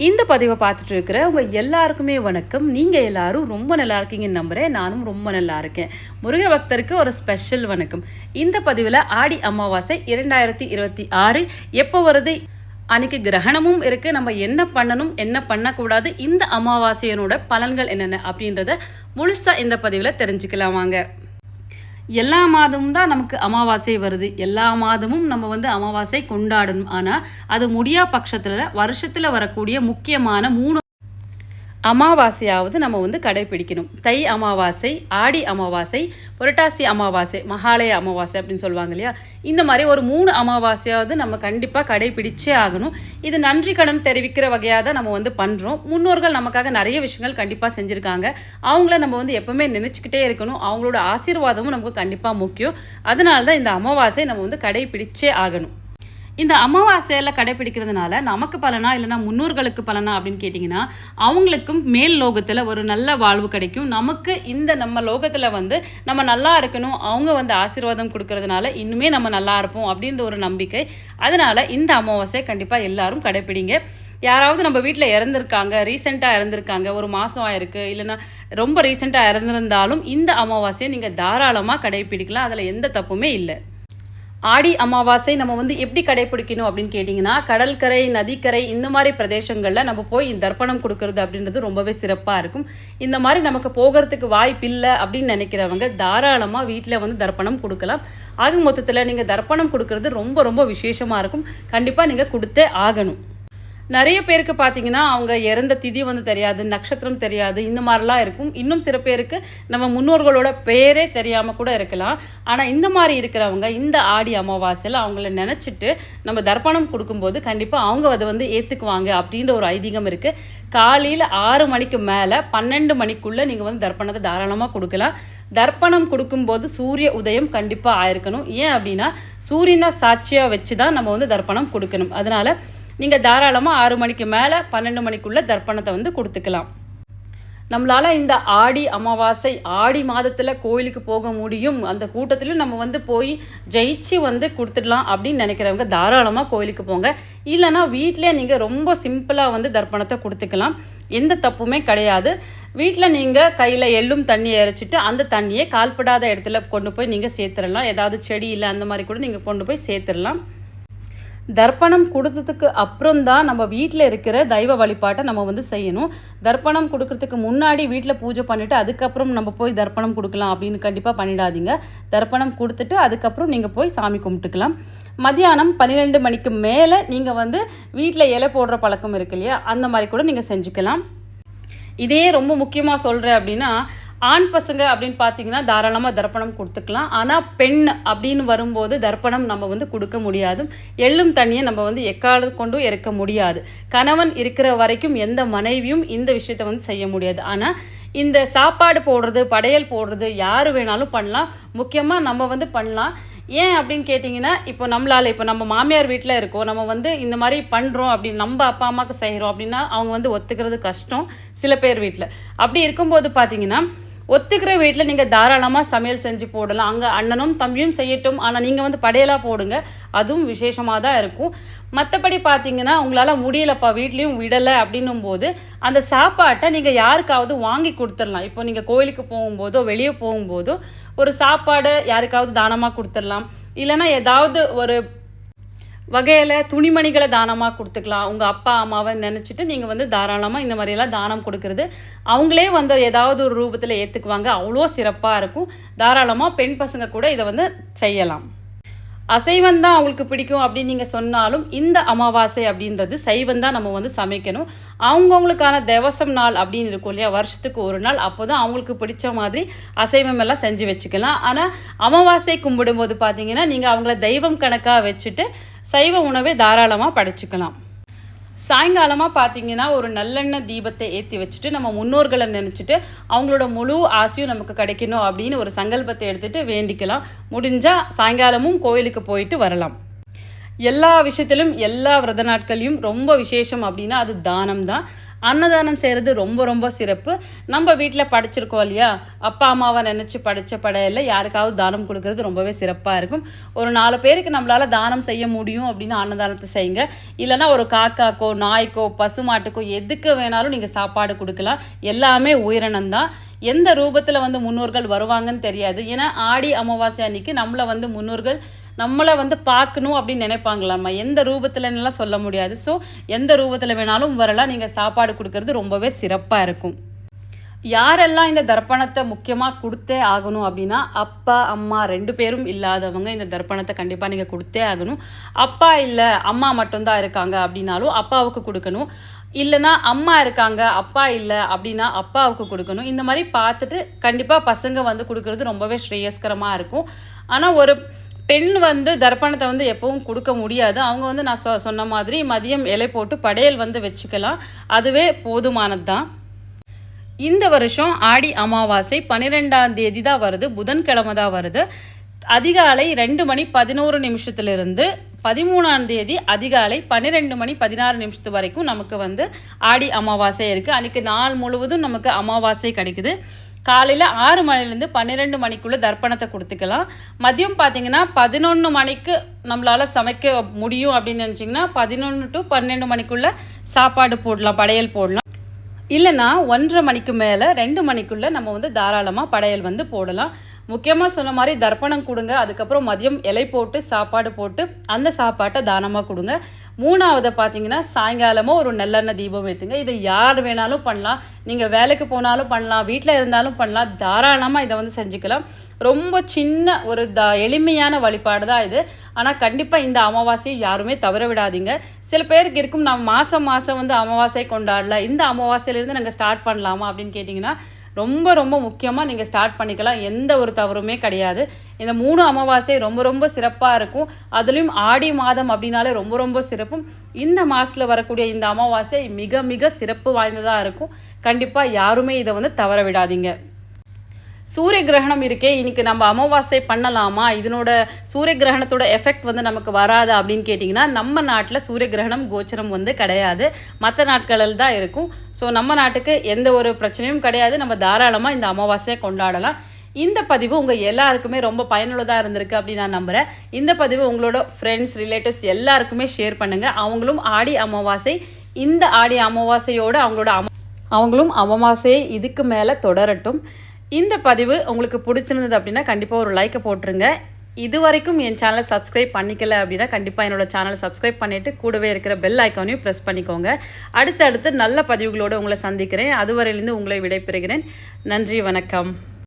இந்த பதிவை பார்த்துட்டு இருக்கிற உங்கள் எல்லாருக்குமே வணக்கம். நீங்கள் எல்லாரும் ரொம்ப நல்லா இருக்கீங்கன்னு நம்புகிறேன். நானும் ரொம்ப நல்லா இருக்கேன். முருக பக்தருக்கு ஒரு ஸ்பெஷல் வணக்கம். இந்த பதிவில் ஆடி அமாவாசை 2026 எப்போ வருது, அன்றைக்கி கிரகணமும் இருக்குது, நம்ம என்ன பண்ணணும் என்ன பண்ணக்கூடாது, இந்த அமாவாசையனோட பலன்கள் என்னென்ன அப்படின்றத முழுசாக இந்த பதிவில் தெரிஞ்சுக்கலாம் வாங்க. எல்லா மாதமும் தான் நமக்கு அமாவாசை வருது, எல்லா மாதமும் நம்ம அமாவாசை கொண்டாடணும். ஆனால் அது முடியா பட்சத்தில் வருஷத்தில் வரக்கூடிய முக்கியமான 3 அமாவாசையாவது நம்ம கடைப்பிடிக்கணும். தை அமாவாசை, ஆடி அமாவாசை, புரட்டாசி அமாவாசை, மகாலய அமாவாசை அப்படின்னு சொல்லுவாங்க இல்லையா. இந்த மாதிரி ஒரு 3 அமாவாசையாவது நம்ம கண்டிப்பாக கடைப்பிடிச்சே ஆகணும். இது நன்றி கடன் தெரிவிக்கிற வகையாக தான் நம்ம பண்ணுறோம். முன்னோர்கள் நமக்காக நிறைய விஷயங்கள் கண்டிப்பாக செஞ்சுருக்காங்க. அவங்கள நம்ம எப்பவுமே நினச்சிக்கிட்டே இருக்கணும். அவங்களோட ஆசீர்வாதமும் நமக்கு கண்டிப்பாக முக்கியம். அதனால தான் இந்த அமாவாசை நம்ம கடைப்பிடிச்சே ஆகணும். இந்த அமாவாசையில் கடைப்பிடிக்கிறதுனால நமக்கு பலனா இல்லைனா முன்னோர்களுக்கு பலனா அப்படின்னு கேட்டிங்கன்னா, அவங்களுக்கும் மேல் லோகத்தில் ஒரு நல்ல வாழ்வு கிடைக்கும். நமக்கு இந்த நம்ம லோகத்தில் நம்ம நல்லா இருக்கணும், அவங்க ஆசீர்வாதம் கொடுக்கறதுனால இன்னுமே நம்ம நல்லா இருப்போம் அப்படின்ற ஒரு நம்பிக்கை. அதனால் இந்த அமாவாசை கண்டிப்பாக எல்லாரும் கடைப்பிடிங்க. யாராவது நம்ம வீட்டில் இறந்துருக்காங்க, ரீசெண்டாக இறந்துருக்காங்க, ஒரு மாதம் ஆயிருக்கு, இல்லைன்னா ரொம்ப ரீசெண்டாக இறந்துருந்தாலும் இந்த அமாவாசையை நீங்கள் தாராளமாக கடைப்பிடிக்கலாம். அதில் எந்த தப்புமே இல்லை. ஆடி அமாவாசை நம்ம எப்படி கடைப்பிடிக்கணும் அப்படின்னு கேட்டிங்கன்னா, கடற்கரை, நதிக்கரை இந்த மாதிரி பிரதேசங்களில் நம்ம போய் தர்ப்பணம் கொடுக்கறது அப்படின்றது ரொம்பவே சிறப்பாக இருக்கும். இந்த மாதிரி நமக்கு போகிறதுக்கு வாய்ப்பில்லை அப்படின்னு நினைக்கிறவங்க தாராளமாக வீட்டில் தர்ப்பணம் கொடுக்கலாம். ஆக மொத்தத்தில் நீங்கள் தர்ப்பணம் கொடுக்கறது ரொம்ப ரொம்ப விசேஷமாக இருக்கும். கண்டிப்பாக நீங்கள் கொடுத்தே ஆகணும். நிறைய பேருக்கு பார்த்தீங்கன்னா, அவங்க இறந்த திதி தெரியாது, நட்சத்திரம் தெரியாது, இந்த மாதிரிலாம் இருக்கும். இன்னும் சில பேருக்கு நம்ம முன்னோர்களோட பேரே தெரியாமல் கூட இருக்கலாம். ஆனால் இந்த மாதிரி இருக்கிறவங்க இந்த ஆடி அமாவாசையில் அவங்கள நினச்சிட்டு நம்ம தர்ப்பணம் கொடுக்கும்போது கண்டிப்பாக அவங்க அதை ஏற்றுக்குவாங்க அப்படின்ற ஒரு ஐதீகம் இருக்குது. காலையில் 6 மணிக்கு மேலே 12 மணிக்குள்ளே நீங்கள் தர்ப்பணத்தை தாராளமாக கொடுக்கலாம். தர்ப்பணம் கொடுக்கும்போது சூரிய உதயம் கண்டிப்பாக ஆயிருக்கணும். ஏன் அப்படின்னா, சூரியனை சாட்சியாக வச்சு தான் நம்ம தர்ப்பணம் கொடுக்கணும். அதனால் நீங்கள் தாராளமாக 6 மணிக்கு மேலே 12 மணிக்குள்ளே தர்ப்பணத்தை கொடுத்துக்கலாம். நம்மளால் இந்த ஆடி அமாவாசை ஆடி மாதத்தில் கோயிலுக்கு போக முடியும், அந்த கூட்டத்திலும் நம்ம போய் ஜெயிச்சு கொடுத்துடலாம் அப்படின்னு நினைக்கிறவங்க தாராளமாக கோயிலுக்கு போங்க. இல்லைனா வீட்டிலே நீங்கள் ரொம்ப சிம்பிளாக தர்ப்பணத்தை கொடுத்துக்கலாம். எந்த தப்புமே கிடையாது. வீட்டில் நீங்கள் கையில் எள்ளும் தண்ணியை இறைச்சிட்டு அந்த தண்ணியை கால்படாத இடத்துல கொண்டு போய் நீங்கள் சேர்த்துடலாம். ஏதாவது செடி இல்லை அந்த மாதிரி கூட நீங்கள் கொண்டு போய் சேர்த்துடலாம். தர்ப்பணம் கொடுத்ததுக்கு அப்புறம் தான் நம்ம வீட்டில் இருக்கிற தெய்வ வழிபாட்டை நம்ம செய்யணும். தர்ப்பணம் கொடுக்கறதுக்கு முன்னாடி வீட்டில் பூஜை பண்ணிவிட்டு அதுக்கப்புறம் நம்ம போய் தர்ப்பணம் கொடுக்கலாம் அப்படின்னு கண்டிப்பாக பண்ணிடாதீங்க. தர்ப்பணம் கொடுத்துட்டு அதுக்கப்புறம் நீங்கள் போய் சாமி கும்பிட்டுக்கலாம். மதியானம் 12 மணிக்கு மேலே நீங்கள் வீட்டில் இலை போடுற பழக்கம் இருக்கு இல்லையா, அந்த மாதிரி கூட நீங்கள் செஞ்சுக்கலாம். இதே ரொம்ப முக்கியமாக சொல்கிறேன் அப்படின்னா, ஆண் பசங்க அப்படின்னு பார்த்தீங்கன்னா தாராளமாக தர்ப்பணம் கொடுத்துக்கலாம். ஆனால் பெண் அப்படின்னு வரும்போது தர்ப்பணம் நம்ம கொடுக்க முடியாது. எள்ளும் தண்ணியை நம்ம எக்காலத்து கொண்டும் இறக்க முடியாது. கணவன் இருக்கிற வரைக்கும் எந்த மனைவியும் இந்த விஷயத்தை செய்ய முடியாது. ஆனால் இந்த சாப்பாடு போடுறது, படையல் போடுறது யார் வேணாலும் பண்ணலாம். முக்கியமாக நம்ம பண்ணலாம். ஏன் அப்படின்னு கேட்டிங்கன்னா, இப்போ நம்ம மாமியார் வீட்டில் இருக்கோம், நம்ம இந்த மாதிரி பண்ணுறோம் அப்படின்னு நம்ம அப்பா அம்மாவுக்கு செய்கிறோம் அப்படின்னா அவங்க ஒத்துக்கிறது கஷ்டம் சில பேர் வீட்டில். அப்படி இருக்கும்போது பார்த்தீங்கன்னா, ஒத்துக்கிற வீட்டில் நீங்கள் தாராளமாக சமையல் செஞ்சு போடலாம். அங்கே அண்ணனும் தம்பியும் செய்யட்டும், ஆனால் நீங்கள் படையலாக போடுங்க, அதுவும் விசேஷமாக தான் இருக்கும். மற்றபடி பார்த்தீங்கன்னா, உங்களால் முடியலப்பா வீட்லேயும் விடலை அப்படின்னும் போது அந்த சாப்பாட்டை நீங்கள் யாருக்காவது வாங்கி கொடுத்துடலாம். இப்போ நீங்கள் கோயிலுக்கு போகும்போதோ வெளியே போகும்போதோ ஒரு சாப்பாடு யாருக்காவது தானமாக கொடுத்துடலாம். இல்லைன்னா ஏதாவது ஒரு வகையில் துணிமணிகளை தானமாக கொடுத்துக்கலாம். உங்கள் அப்பா அம்மாவை நினச்சிட்டு நீங்கள் தாராளமாக இந்த மாதிரியெல்லாம் தானம் கொடுக்கறது அவங்களே ஏதாவது ஒரு ரூபத்தில் ஏற்றுக்குவாங்க. அவ்வளோ சிறப்பாக இருக்கும். தாராளமாக பெண் பசங்க கூட இதை செய்யலாம். அசைவம் தான் அவங்களுக்கு பிடிக்கும் அப்படின்னு நீங்கள் சொன்னாலும் இந்த அமாவாசை அப்படின்றது சைவம் தான் நம்ம சமைக்கணும். அவங்கவுங்களுக்கான தேவசம் நாள் அப்படின்னு இருக்கும் இல்லையா, வருஷத்துக்கு ஒரு நாள், அப்போ தான் அவங்களுக்கு பிடிச்ச மாதிரி அசைவம் எல்லாம் செஞ்சு வச்சுக்கலாம். ஆனால் அமாவாசை கும்பிடும்போது பார்த்தீங்கன்னா நீங்கள் அவங்கள தெய்வம் கணக்காக வச்சுட்டு சைவ உணவை தாராளமாக படைச்சிக்கலாம். சாயங்காலமாக பார்த்தீங்கன்னா ஒரு நல்லெண்ணெய் தீபத்தை ஏற்றி வச்சுட்டு நம்ம முன்னோர்களை நினச்சிட்டு அவங்களோட முழு ஆசையும் நமக்கு கிடைக்கணும் அப்படின்னு ஒரு சங்கல்பத்தை எடுத்துகிட்டு வேண்டிக்கலாம். முடிஞ்சால் சாயங்காலமும் கோயிலுக்கு போயிட்டு வரலாம். எல்லா விஷயத்திலும் எல்லா விரத நாட்களையும் ரொம்ப விசேஷம் அப்படின்னா அது தானம் தான். அன்னதானம் செய்கிறது ரொம்ப ரொம்ப சிறப்பு. நம்ம வீட்டில் படிச்சிருக்கோம் இல்லையா, அப்பா அம்மாவை நினச்சி படித்த படையில் யாருக்காவது தானம் கொடுக்கறது ரொம்பவே சிறப்பாக இருக்கும். ஒரு 4 பேருக்கு நம்மளால் தானம் செய்ய முடியும் அப்படின்னா அன்னதானத்தை செய்யுங்க. இல்லைனா ஒரு காக்காக்கோ நாய்க்கோ பசுமாட்டுக்கோ எதுக்கு வேணாலும் நீங்கள் சாப்பாடு கொடுக்கலாம். எல்லாமே உயிரினம்தான். எந்த ரூபத்தில் வந்து முன்னோர்கள் வருவாங்கன்னு தெரியாது. ஏன்னா ஆடி அமாவாசை அன்னைக்கு நம்மளை வந்து முன்னோர்கள் நம்மளை வந்து பார்க்கணும் அப்படின்னு நினைப்பாங்களாம்மா. எந்த ரூபத்துலன்னுலாம் சொல்ல முடியாது. ஸோ எந்த ரூபத்தில் வேணாலும் வரலாம். நீங்கள் சாப்பாடு கொடுக்கறது ரொம்பவே சிறப்பாக இருக்கும். யாரெல்லாம் இந்த தர்ப்பணத்தை முக்கியமாக கொடுத்தே ஆகணும் அப்படின்னா, அப்பா அம்மா 2 பேரும் இல்லாதவங்க இந்த தர்ப்பணத்தை கண்டிப்பாக நீங்கள் கொடுத்தே ஆகணும். அப்பா இல்லை அம்மா மட்டும்தான் இருக்காங்க அப்படின்னாலும் அப்பாவுக்கு கொடுக்கணும். இல்லைனா அம்மா இருக்காங்க அப்பா இல்லை அப்படின்னா அப்பாவுக்கு கொடுக்கணும். இந்த மாதிரி பார்த்துட்டு கண்டிப்பாக பசங்க வந்து கொடுக்கறது ரொம்பவே ஸ்ரேயஸ்கரமாக இருக்கும். ஆனால் ஒரு பெண் வந்து தர்ப்பணத்தை வந்து எப்பவும் கொடுக்க முடியாது. அவங்க வந்து நான் சொன்ன மாதிரி மதியம் இலை போட்டு படையல் வந்து வச்சுக்கலாம். அதுவே போதுமானது தான். இந்த வருஷம் ஆடி அமாவாசை 12ஆம் தேதி தான் வருது. புதன்கிழமை தான் வருது. அதிகாலை 2 மணி 11 நிமிஷத்துலேருந்து 13ஆம் தேதி அதிகாலை 12 மணி 16 நிமிஷத்து வரைக்கும் நமக்கு வந்து ஆடி அமாவாசை இருக்குது. அன்றைக்கி நாள் முழுவதும் நமக்கு அமாவாசை கிடைக்குது. காலையில் 6 மணிலேருந்து 12 மணிக்குள்ளே தர்ப்பணத்தை கொடுத்துக்கலாம். மதியம் பார்த்திங்கன்னா 11 மணிக்கு நம்மளால் சமைக்க முடியும் அப்படின்னு நினச்சிங்கன்னா 11 to 12 மணிக்குள்ளே சாப்பாடு போடலாம், படையல் போடலாம். இல்லைனா 1:30 மணிக்கு மேலே 2 மணிக்குள்ளே நம்ம வந்து தாராளமாக படையல் வந்து போடலாம். முக்கியமாக சொன்ன மாதிரி தர்ப்பணம் கொடுங்க. அதுக்கப்புறம் மதியம் இலை போட்டு சாப்பாடு போட்டு அந்த சாப்பாட்டை தானமாக கொடுங்க. 3வது பார்த்தீங்கன்னா சாயங்காலமாக ஒரு நல்லெண்ணெய் தீபம் ஏற்றுங்க. இதை யார் வேணாலும் பண்ணலாம். நீங்கள் வேலைக்கு போனாலும் பண்ணலாம், வீட்டில் இருந்தாலும் பண்ணலாம். தாராளமாக இதை வந்து செஞ்சுக்கலாம். ரொம்ப சின்ன ஒரு எளிமையான வழிபாடு தான் இது. ஆனால் கண்டிப்பாக இந்த அமாவாசையை யாருமே தவற விடாதீங்க. சில பேருக்கு இருக்கும், நான் மாதம் வந்து அமாவாசை கொண்டாடல, இந்த அமாவாசையிலேருந்து நாங்கள் ஸ்டார்ட் பண்ணலாமா அப்படின்னு கேட்டிங்கன்னா ரொம்ப ரொம்ப முக்கியமாக நீங்கள் ஸ்டார்ட் பண்ணிக்கலாம். எந்த ஒரு தவறுமே கிடையாது. இந்த 3 அமாவாசை ரொம்ப ரொம்ப சிறப்பாக இருக்கும். அதுலேயும் ஆடி மாதம் அப்படின்னாலே ரொம்ப ரொம்ப சிறப்பும். இந்த மாதத்தில் வரக்கூடிய இந்த அமாவாசை மிக மிக சிறப்பு வாய்ந்ததாக இருக்கும். கண்டிப்பாக யாருமே இதை வந்து தவற விடாதீங்க. சூரிய கிரகணம் இருக்கே, இன்றைக்கி நம்ம அமாவாசை பண்ணலாமா, இதனோட சூரிய கிரகணத்தோட எஃபெக்ட் வந்து நமக்கு வராது அப்படின்னு கேட்டிங்கன்னா, நம்ம நாட்டில் சூரிய கிரகணம் கோச்சரம் வந்து கிடையாது. மற்ற நாட்களில் தான் இருக்கும். ஸோ நம்ம நாட்டுக்கு எந்த ஒரு பிரச்சனையும் கிடையாது. நம்ம தாராளமாக இந்த அமாவாசையை கொண்டாடலாம். இந்த பதிவு உங்கள் எல்லாருக்குமே ரொம்ப பயனுள்ளதாக இருந்திருக்கு அப்படின்னு நான் நம்புகிறேன். இந்த பதிவு உங்களோட ஃப்ரெண்ட்ஸ் ரிலேட்டிவ்ஸ் எல்லாருக்குமே ஷேர் பண்ணுங்கள். அவங்களும் ஆடி அமாவாசை, இந்த ஆடி அமாவாசையோடு அவங்களும் அமாவாசையை இதுக்கு மேலே தொடரட்டும். இந்த பதிவு உங்களுக்கு பிடிச்சிருந்தது அப்படின்னா கண்டிப்பாக ஒரு லைக்கை போட்டுருங்க. இது வரைக்கும் என் சேனலை சப்ஸ்கிரைப் பண்ணிக்கல அப்படின்னா கண்டிப்பாக என்னோடய சேனலை சப்ஸ்கிரைப் பண்ணிவிட்டு கூடவே இருக்கிற பெல் ஐக்கானையும் ப்ரெஸ் பண்ணிக்கோங்க. அடுத்தடுத்து நல்ல பதிவுகளோடு உங்களை சந்திக்கிறேன். அதுவரையிலிருந்து உங்களை விடைபெறுகிறேன். நன்றி, வணக்கம்.